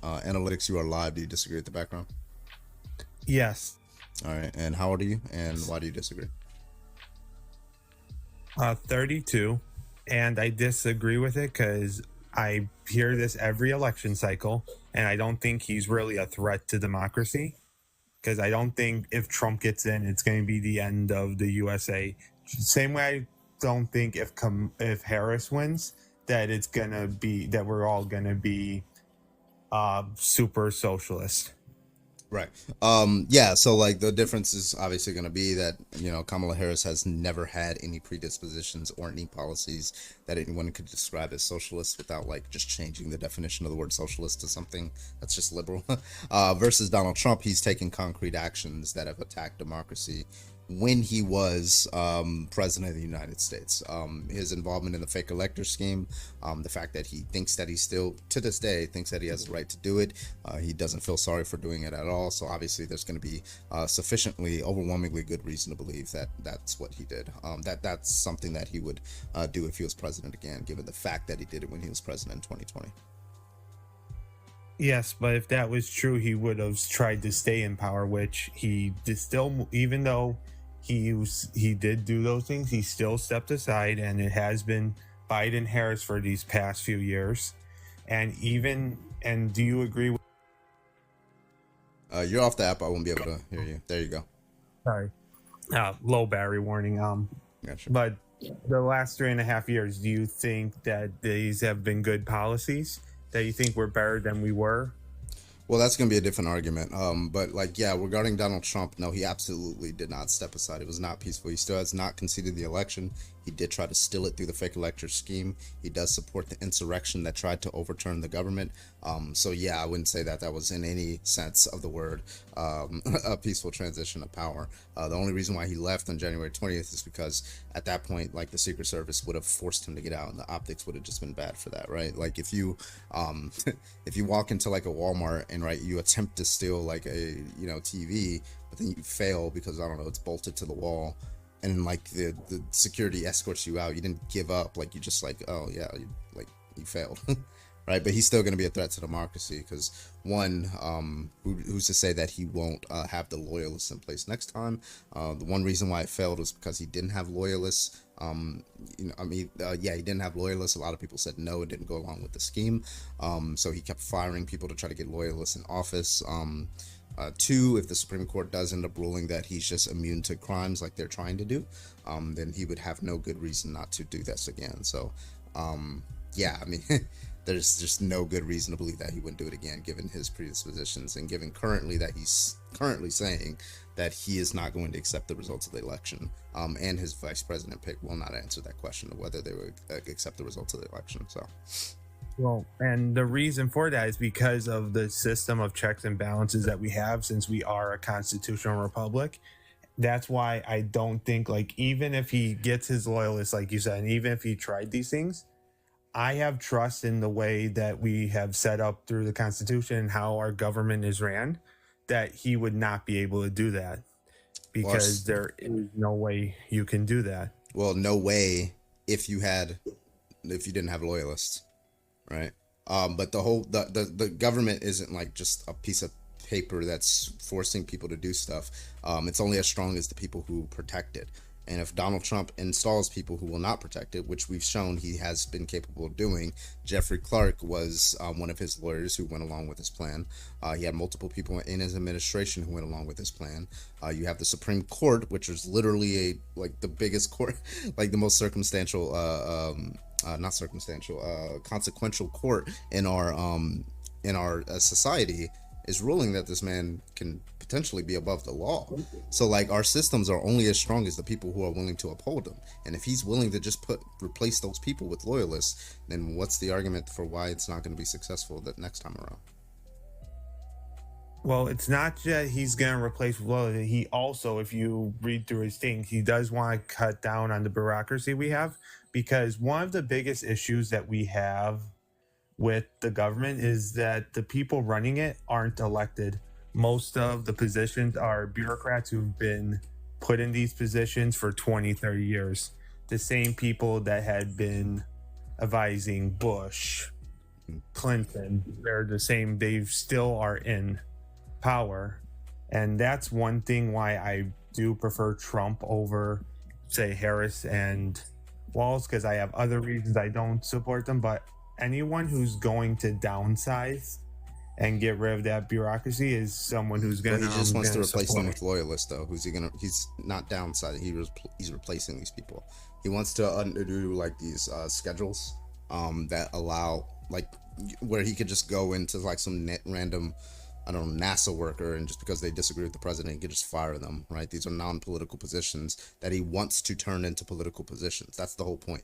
Analytics, you are live. Do you disagree with the background? Yes, All right. And how old are you? And why do you disagree? 32. And I disagree with it because I hear this every election cycle, and I don't think he's really a threat to democracy. Because I don't think if Trump gets in, it's going to be the end of the USA. Same way I don't think if Harris wins, that it's going to be that we're all going to be super socialist. Right. Yeah. So like the difference is obviously going to be that Kamala Harris has never had any predispositions or any policies that anyone could describe as socialist without like just changing the definition of the word socialist to something that's just liberal. Versus Donald Trump, he's taken concrete actions that have attacked democracy when he was president of the United States. His involvement in the fake elector scheme, the fact that he thinks that he still, to this day, thinks that he has the right to do it. He doesn't feel sorry for doing it at all. So obviously there's going to be sufficiently, overwhelmingly good reason to believe that that's what he did. That's something that he would do if he was president again, given the fact that he did it when he was president in 2020. Yes, but if that was true, he would have tried to stay in power, which he did still, even though he did do those things, he still stepped aside, and it has been Biden Harris for these past few years. And do you agree with You're off the app. I won't be able to hear you. There you go. sorry. Low battery warning. Gotcha. But the last 3.5 years, do you think that these have been good policies that you think were better than we were? Well, that's going to be a different argument. But like, yeah, regarding Donald Trump, no, he absolutely did not step aside. It was not peaceful. He still has not conceded the election. He did try to steal it through the fake elector scheme. He does support the insurrection that tried to overturn the government. So yeah, I wouldn't say that that was in any sense of the word a peaceful transition of power. The only reason why he left on January 20th is because at that point, like the Secret Service would have forced him to get out, and the optics would have just been bad for that, right? Like if you if you walk into like a Walmart and right, you attempt to steal like a TV, but then you fail because I don't know, it's bolted to the wall, and like the security escorts you out. You didn't give up, like you just like, oh yeah, you failed. Right, but he's still going to be a threat to democracy because one, who's to say that he won't have the loyalists in place next time? The one reason why it failed was because he didn't have loyalists. Yeah, he didn't have loyalists. A lot of people said no, it didn't go along with the scheme. So he kept firing people to try to get loyalists in office. Two, if the Supreme Court does end up ruling that he's just immune to crimes like they're trying to do, then he would have no good reason not to do this again. So, yeah, I mean, there's just no good reason to believe that he wouldn't do it again, given his predispositions and given currently that he's currently saying that he is not going to accept the results of the election. And his vice president pick will not answer that question of whether they would accept the results of the election. So. Well, and the reason for that is because of the system of checks and balances that we have since we are a constitutional republic. That's why I don't think, like, even if he gets his loyalists, like you said, and even if he tried these things, I have trust in the way that we have set up through the Constitution and how our government is ran, that he would not be able to do that because there is no way you can do that. Well, no way if you didn't have loyalists, right? But the government isn't like just a piece of paper that's forcing people to do stuff. It's only as strong as the people who protect it. And if Donald Trump installs people who will not protect it, which we've shown he has been capable of doing, Jeffrey Clark was one of his lawyers who went along with his plan. He had multiple people in his administration who went along with his plan. You have the Supreme Court, which is literally the biggest court, like the most circumstantial, not circumstantial, consequential court in our society, is ruling that this man can potentially be above the law. So like our systems are only as strong as the people who are willing to uphold them. And if he's willing to just replace those people with loyalists, then what's the argument for why it's not going to be successful the next time around? Well, it's not that he's going to replace loyalty. He also, if you read through his things, he does want to cut down on the bureaucracy we have, because one of the biggest issues that we have with the government is that the people running it aren't elected. Most of the positions are bureaucrats who've been put in these positions for 20, 30 years. The same people that had been advising Bush, Clinton. They're the same. They still are in power. And that's one thing why I do prefer Trump over, say, Harris and Walz, because I have other reasons I don't support them. But anyone who's going to downsize and get rid of that bureaucracy is someone who's going to. He just wants to replace them with loyalists, though. Who's he gonna? He's not downside. He's replacing these people. He wants to undo like these schedules that allow like where he could just go into like some random, I don't know, NASA worker, and just because they disagree with the president, he could just fire them, right? These are non-political positions that he wants to turn into political positions. That's the whole point,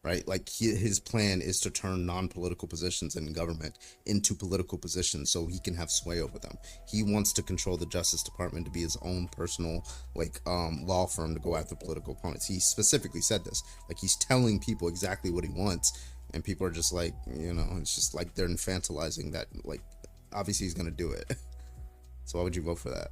right? Like his plan is to turn non-political positions in government into political positions so he can have sway over them. He wants to control the Justice Department to be his own personal like law firm to go after political opponents. He specifically said this. Like he's telling people exactly what he wants, and people are just like, you know, it's just like they're infantilizing that. Like obviously he's gonna do it. So why would you vote for that?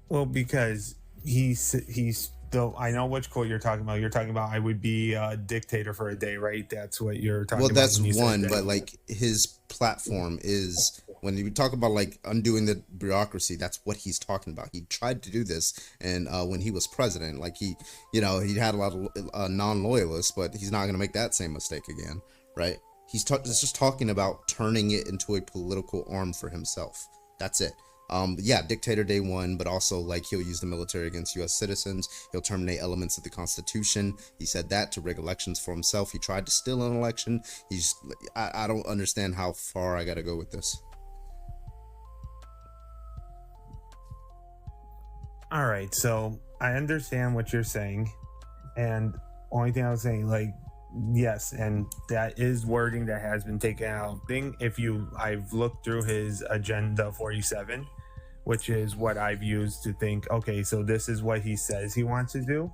Well, because he's though I know which quote you're talking about. You're talking about I would be a dictator for a day, right? That's what you're talking about. Well, that's one, but like his platform is when you talk about like undoing the bureaucracy, that's what he's talking about. He tried to do this, and when he was president, like he had a lot of non-loyalists, but he's not going to make that same mistake again, right? He's just talking about turning it into a political arm for himself. That's it. Yeah, dictator day one, but also like he'll use the military against U.S. citizens. He'll terminate elements of the Constitution. He said that to rig elections for himself. He tried to steal an election. I don't understand how far I got to go with this. All right, so I understand what you're saying, and only thing I was saying, like, yes, and that is wording that has been taken out. I've looked through his Agenda 47, which is what I've used to think, okay, so this is what he says he wants to do,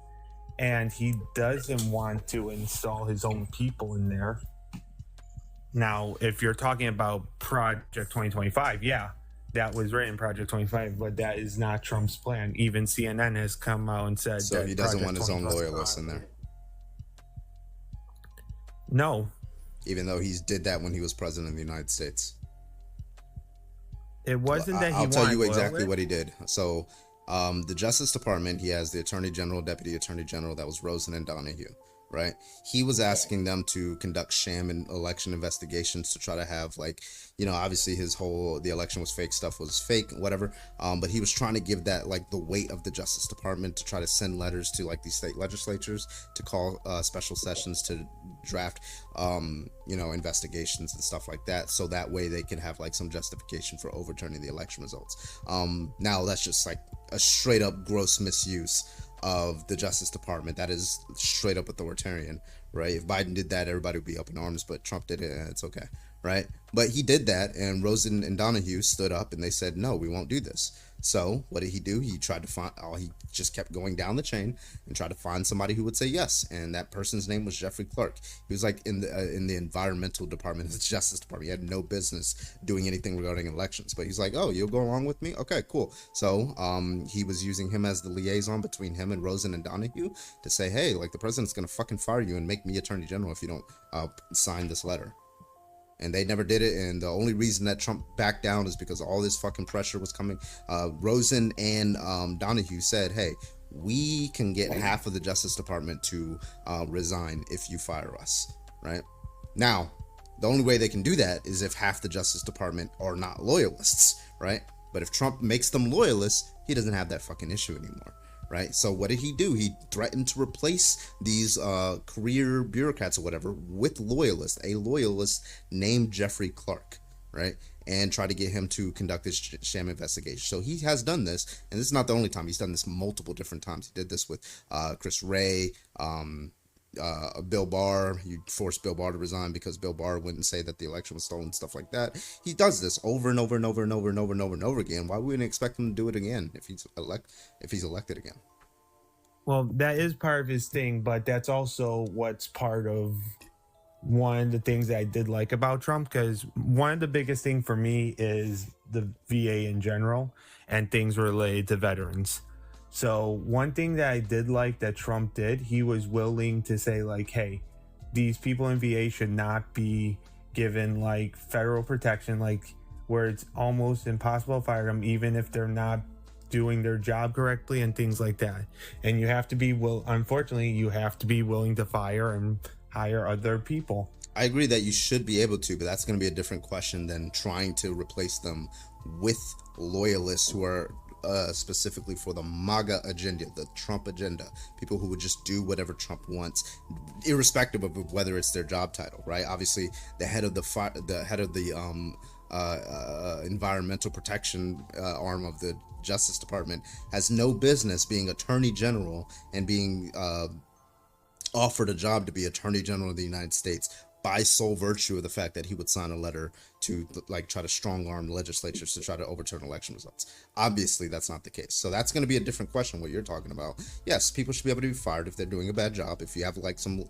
and he doesn't want to install his own people in there. Now, if you're talking about Project 2025, yeah, that was written Project 25, but that is not Trump's plan. Even CNN has come out and said so that he doesn't want his own loyalists in there. No. Even though he did that when he was president of the United States. It wasn't that he I'll tell you exactly loyalists. what he did. So the Justice Department, he has the Attorney General, Deputy Attorney General, that was Rosen and Donahue, right? He was asking them to conduct sham and election investigations to try to have like, you know, obviously the election was fake, stuff was fake, whatever. But he was trying to give that like the weight of the Justice Department to try to send letters to like these state legislatures to call special sessions to draft, you know, investigations and stuff like that. So that way they can have like some justification for overturning the election results. Now that's just like a straight up gross misuse of the Justice Department. That is straight up authoritarian, right? If Biden did that, everybody would be up in arms, but Trump did it, and it's okay, right? But he did that, and Rosen and Donahue stood up and they said, no, we won't do this. So what did he do? He tried to find, he just kept going down the chain and tried to find somebody who would say yes. And that person's name was Jeffrey Clark. He was like in the environmental department of the Justice Department. He had no business doing anything regarding elections, but he's like, oh, you'll go along with me? Okay, cool. So he was using him as the liaison between him and Rosen and Donahue to say, hey, like the president's going to fucking fire you and make me attorney general if you don't sign this letter. And they never did it, and the only reason that Trump backed down is because all this fucking pressure was coming. Rosen and Donahue said, hey, we can get half of the Justice Department to resign if you fire us, right? Now, the only way they can do that is if half the Justice Department are not loyalists, right? But if Trump makes them loyalists, he doesn't have that fucking issue anymore. Right. So what did he do? He threatened to replace these career bureaucrats or whatever with loyalists, a loyalist named Jeffrey Clark. Right. And try to get him to conduct this sham investigation. So he has done this. And this is not the only time. He's done this multiple different times. He did this with Chris Wray, Bill Barr. You forced Bill Barr to resign because Bill Barr wouldn't say that the election was stolen, stuff like that. He does this over and over and over and over and over and over and over again. Why wouldn't we expect him to do it again if he's elected again? Well, that is part of his thing, but that's also what's part of one of the things that I did like about Trump, because one of the biggest thing for me is the VA in general and things related to veterans. So one thing that I did like that Trump did, he was willing to say like, hey, these people in VA should not be given like federal protection, like where it's almost impossible to fire them, even if they're not doing their job correctly and things like that. And you have to be unfortunately, you have to be willing to fire and hire other people. I agree that you should be able to, but that's going to be a different question than trying to replace them with loyalists who are specifically for the MAGA agenda, the Trump agenda, people who would just do whatever Trump wants, irrespective of whether it's their job title, right? Obviously, the head of the environmental protection arm of the Justice Department has no business being Attorney General and being offered a job to be Attorney General of the United States by sole virtue of the fact that he would sign a letter to like try to strong arm legislatures to try to overturn election results. Obviously, that's not the case. So that's going to be a different question. What you're talking about, yes, people should be able to be fired if they're doing a bad job. If you have like some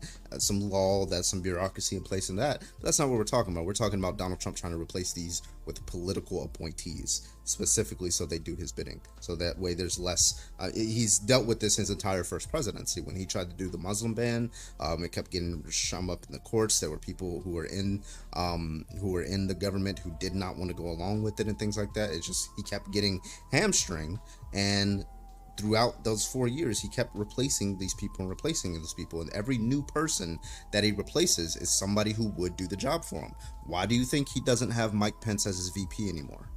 law, that's some bureaucracy in place in that. But that's not what we're talking about. We're talking about Donald Trump trying to replace these with political appointees, specifically so they do his bidding. So that way there's less. He's dealt with this his entire first presidency. When he tried to do the Muslim ban, it kept getting shum up in the courts. There were people who were in the government who did not want to go along with it and things like that. It's just he kept getting hamstring, and throughout those 4 years he kept replacing these people, and every new person that he replaces is somebody who would do the job for him. Why do you think he doesn't have Mike Pence as his VP anymore?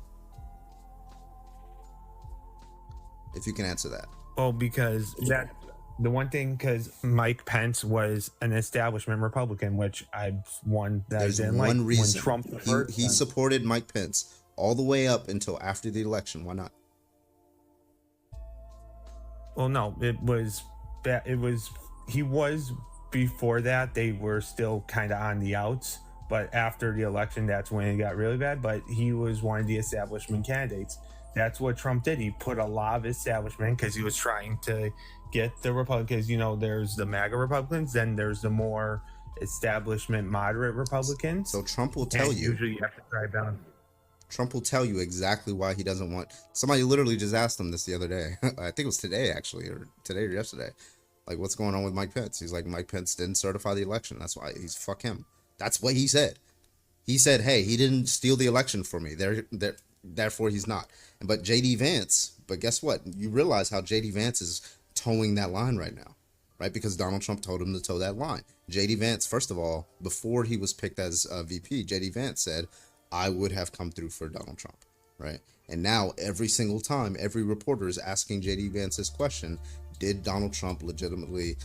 If you can answer that. Well, because that the one thing, because Mike Pence was an establishment Republican, which There's one reason. When Trump he supported Mike Pence all the way up until after the election. Why not? Well, no, he was before that. They were still kind of on the outs, but after the election, that's when it got really bad. But he was one of the establishment candidates. That's what Trump did. He put a lot of establishment because he was trying to get the Republicans. There's the MAGA Republicans, then there's the more establishment moderate Republicans. So Trump will tell you. Usually you have to try down. Trump will tell you exactly why he doesn't want. Somebody literally just asked him this the other day. I think it was today, actually, or today or yesterday. Like, what's going on with Mike Pence? He's like, Mike Pence didn't certify the election. That's why he's fuck him. That's what he said. He said, hey, he didn't steal the election for me. Therefore, he's not. But J.D. Vance, but guess what? You realize how J.D. Vance is towing that line right now, right? Because Donald Trump told him to toe that line. J.D. Vance, first of all, before he was picked as VP, J.D. Vance said, I would have come through for Donald Trump, right? And now every single time, every reporter is asking J.D. Vance this question, did Donald Trump legitimately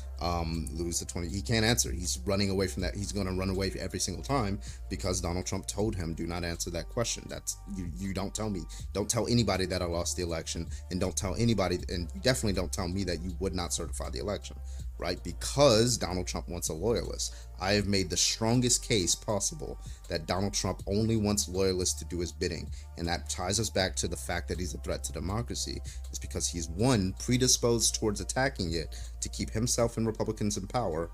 lose the 20? He can't answer. He's running away from that. He's going to run away every single time because Donald Trump told him, do not answer that question. That's you don't tell me. Don't tell anybody that I lost the election, and don't tell anybody, and definitely don't tell me that you would not certify the election, right? Because Donald Trump wants a loyalist. I have made the strongest case possible that Donald Trump only wants loyalists to do his bidding. And that ties us back to the fact that he's a threat to democracy. It's because he's, one, predisposed towards attacking it to keep himself and Republicans in power.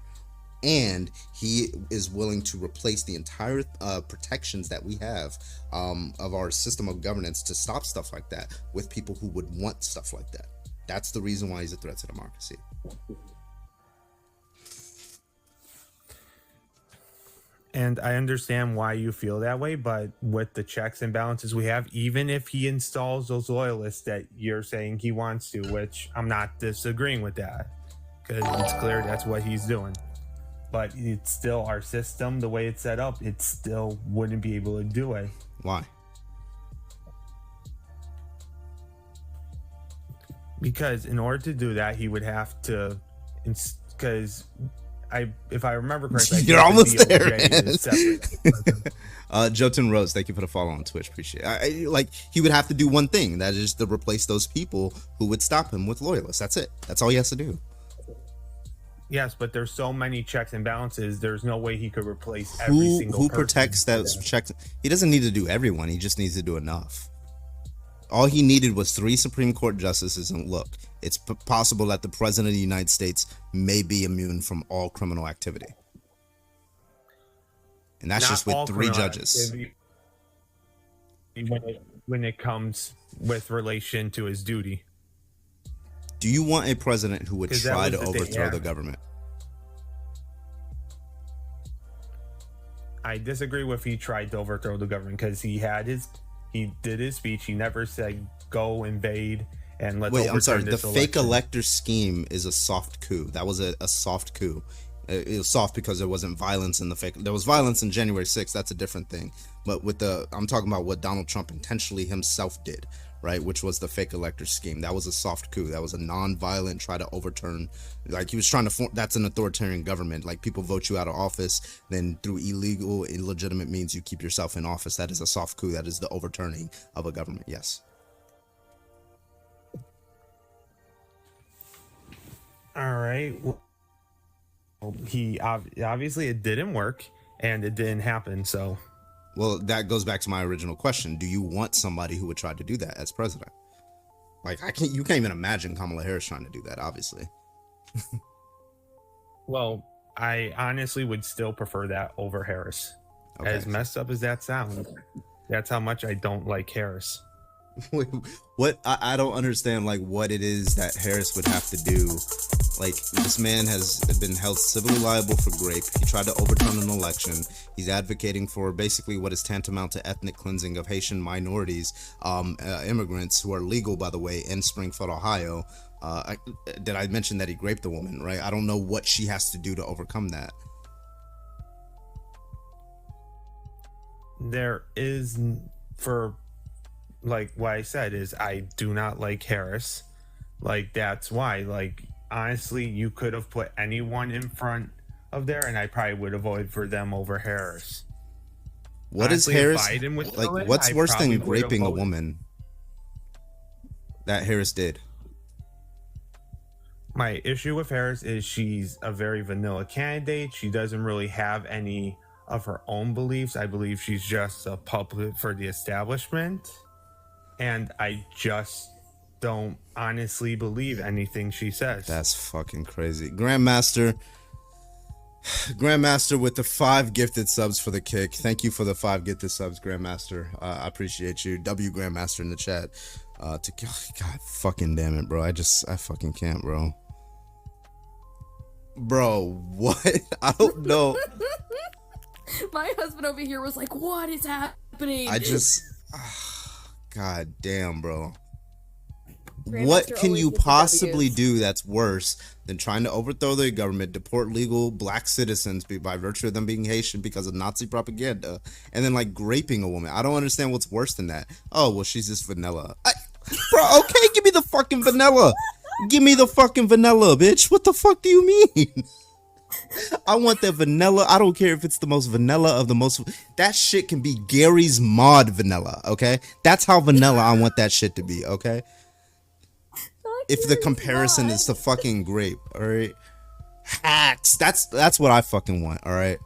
And he is willing to replace the entire protections that we have of our system of governance to stop stuff like that with people who would want stuff like that. That's the reason why he's a threat to democracy. And I understand why you feel that way, but with the checks and balances we have, even if he installs those loyalists that you're saying he wants to, which I'm not disagreeing with that, because it's clear that's what he's doing. But it's still our system, the way it's set up, it still wouldn't be able to do it. Why? Because in order to do that, he would have to, because if I remember correctly, you're almost there, man. Jotun Rose, thank you for the follow on Twitch. Appreciate it. He would have to do one thing, that is to replace those people who would stop him with loyalists. That's it. That's all he has to do. Yes, but there's so many checks and balances. There's no way he could replace every single person. Who protects those checks? He doesn't need to do everyone. He just needs to do enough. All he needed was 3 Supreme Court justices, and look, it's possible that the President of the United States may be immune from all criminal activity. And that's not just with 3 judges. When it comes with relation to his duty. Do you want a president who would try to overthrow the government? I disagree with he tried to overthrow the government because he did his speech. He never said go invade and let's Wait, I'm sorry. overturn The this fake election. elector scheme is a soft coup. That was a soft coup. It was soft because there wasn't violence in the fake. There was violence in January 6th. That's a different thing. But I'm talking about what Donald Trump intentionally himself did, right? Which was the fake elector scheme. That was a soft coup. That was a non-violent try to overturn. Like he was trying to form. That's an authoritarian government. Like people vote you out of office, then through illegal, illegitimate means you keep yourself in office. That is a soft coup. That is the overturning of a government. Yes. All right. Well, obviously it didn't work and it didn't happen. So Well, that goes back to my original question. Do you want somebody who would try to do that as president? Like you can't even imagine Kamala Harris trying to do that, obviously. well, I honestly would still prefer that over Harris. Okay. As messed up as that sounds, that's how much I don't like Harris. Wait, what? I don't understand like what it is that Harris would have to do. Like this man has been held civilly liable for rape. He tried to overturn an election. He's advocating for basically what is tantamount to ethnic cleansing of Haitian minorities, immigrants who are legal, by the way, in Springfield, Ohio. Did I mention that he raped a woman? Right. I don't know what she has to do to overcome that. There is, for like what I said, is I do not like Harris. Like that's why. Like honestly, you could have put anyone in front of there, and I probably would have voted for them over Harris. What Honestly, is if Harris Biden was like? still in, What's I worse probably than would have raping a voted. woman that Harris did? My issue with Harris is she's a very vanilla candidate. She doesn't really have any of her own beliefs. I believe she's just a puppet for the establishment. And I just don't honestly believe anything she says. That's fucking crazy. Grandmaster with the 5 gifted subs for the kick. Thank you for the 5 gifted subs, Grandmaster. I appreciate you. W Grandmaster in the chat. God fucking damn it, bro. I fucking can't, bro. Bro, what? I don't know. My husband over here was like, what is happening? God damn, bro. Grandmaster What can always you gets the possibly W's. do that's worse than trying to overthrow the government, deport legal black citizens by virtue of them being Haitian because of Nazi propaganda, and then like raping a woman? I don't understand what's worse than that. Oh, well, she's just vanilla. Bro, okay, give me the fucking vanilla. Give me the fucking vanilla, bitch. What the fuck do you mean? I want that vanilla. I don't care if it's the most vanilla of the most. That shit can be Gary's Mod vanilla, okay? That's how vanilla I want that shit to be, okay? If the comparison is to fucking grape, all right? Hacks. That's what I fucking want, all right?